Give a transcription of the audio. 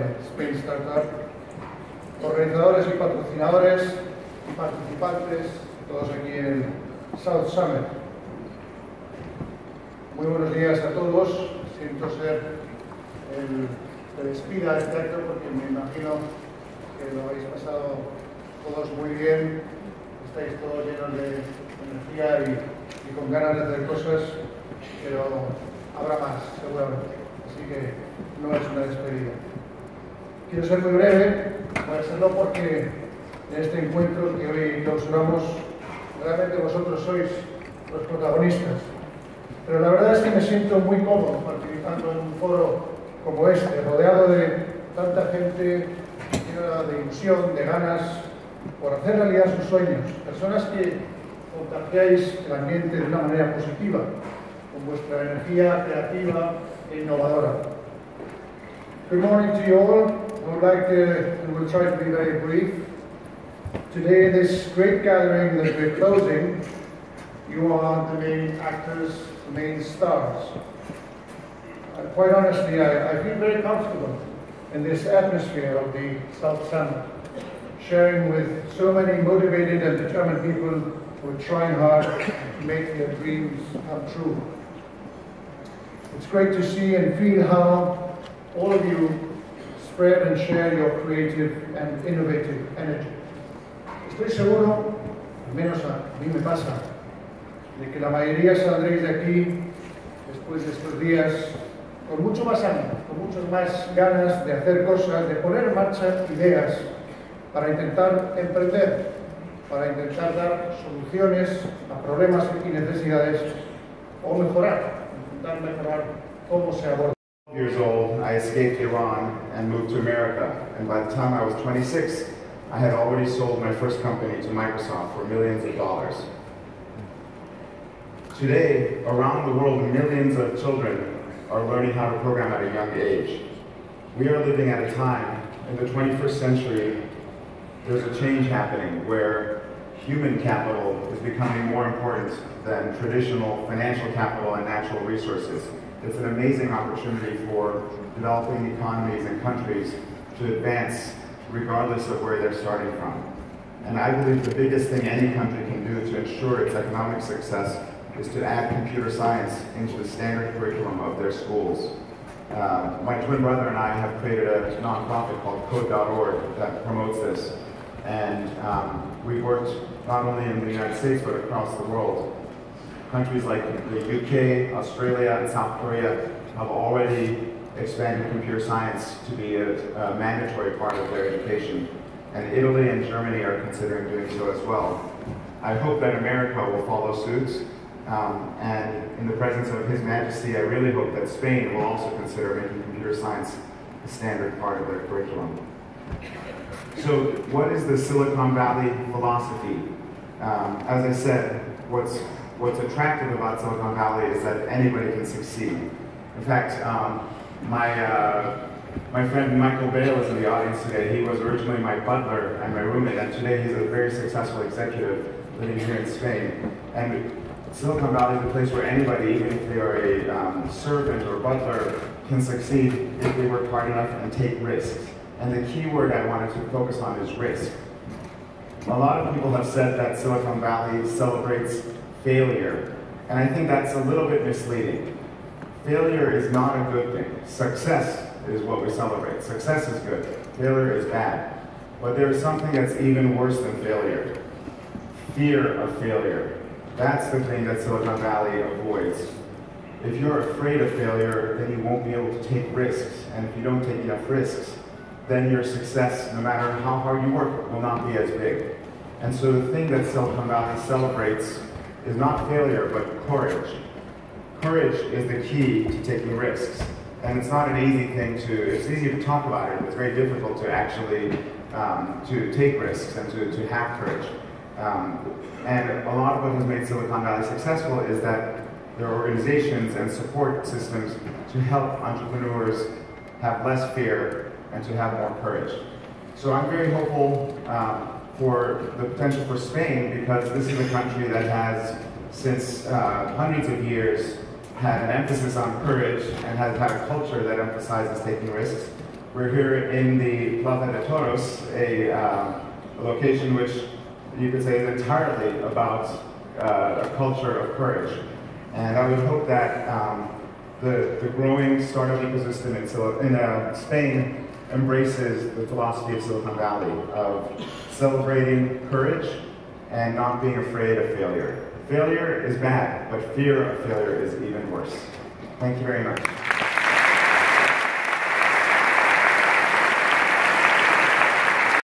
de Spain Startup, organizadores y patrocinadores y participantes, todos aquí en el South Summit. Muy buenos días a todos. Siento ser el que despida este acto porque me imagino que lo habéis pasado todos muy bien, estáis todos llenos de energía y con ganas de hacer cosas, pero habrá más seguramente, así que no es una despedida. Quiero ser muy breve, voy a serlo porque en este encuentro que hoy clausuramos realmente vosotros sois los protagonistas, pero la verdad es que me siento muy cómodo participando en un foro como este, rodeado de tanta gente llena de ilusión, de ganas por hacer realidad sus sueños, personas que contagiáis el ambiente de una manera positiva, con vuestra energía creativa e innovadora. Good morning to you all. I would like to, and we'll try to be very brief. Today, this great gathering that we're closing, you are the main actors, the main stars. Quite honestly, I feel very comfortable in this atmosphere of the South Summit, sharing with so many motivated and determined people who are trying hard to make their dreams come true. It's great to see and feel how all of you spread and share your creative and innovative energy. Estoy seguro, al menos a mí me pasa, de que la mayoría saldréis de aquí después de estos días con mucho más ánimo, con muchas más ganas de hacer cosas, de poner en marcha ideas para intentar emprender, para intentar dar soluciones a problemas y necesidades o intentar mejorar cómo se aborda. Years old, I escaped Iran and moved to America, and by the time I was 26, I had already sold my first company to Microsoft for millions of dollars. Today, around the world, millions of children are learning how to program at a young age. We are living at a time in the 21st century, there's a change happening where human capital is becoming more important than traditional financial capital and natural resources. It's an amazing opportunity for developing economies and countries to advance regardless of where they're starting from. And I believe the biggest thing any country can do to ensure its economic success is to add computer science into the standard curriculum of their schools. My twin brother and I have created a nonprofit called Code.org that promotes this. And we've worked not only in the United States but across the world. Countries like the UK, Australia, and South Korea have already expanded computer science to be a mandatory part of their education. And Italy and Germany are considering doing so as well. I hope that America will follow suit. And in the presence of His Majesty, I really hope that Spain will also consider making computer science a standard part of their curriculum. So what is the Silicon Valley philosophy? As I said, what's attractive about Silicon Valley is that anybody can succeed. In fact, my friend Michael Bale is in the audience today. He was originally my butler and my roommate, and today he's a very successful executive living here in Spain. And Silicon Valley is a place where anybody, even if they are a servant or butler, can succeed if they work hard enough and take risks. And the key word I wanted to focus on is risk. A lot of people have said that Silicon Valley celebrates failure, and I think that's a little bit misleading. Failure is not a good thing. Success is what we celebrate. Success is good. Failure is bad. But there is something that's even worse than failure. Fear of failure. That's the thing that Silicon Valley avoids. If you're afraid of failure, then you won't be able to take risks. And if you don't take enough risks, then your success, no matter how hard you work, will not be as big. And so the thing that Silicon Valley celebrates is not failure, but courage. Courage is the key to taking risks. And it's not an easy thing it's easy to talk about it, but it's very difficult to actually to take risks and to have courage. And a lot of what has made Silicon Valley successful is that there are organizations and support systems to help entrepreneurs have less fear and to have more courage. So I'm very hopeful for the potential for Spain, because this is a country that has, since hundreds of years, had an emphasis on courage and has had a culture that emphasizes taking risks. We're here in the Plaza de Toros, a location which you could say is entirely about a culture of courage. And I would hope that the growing startup ecosystem in Spain embraces the philosophy of Silicon Valley of celebrating courage and not being afraid of failure. Failure is bad, but fear of failure is even worse. Thank you very much.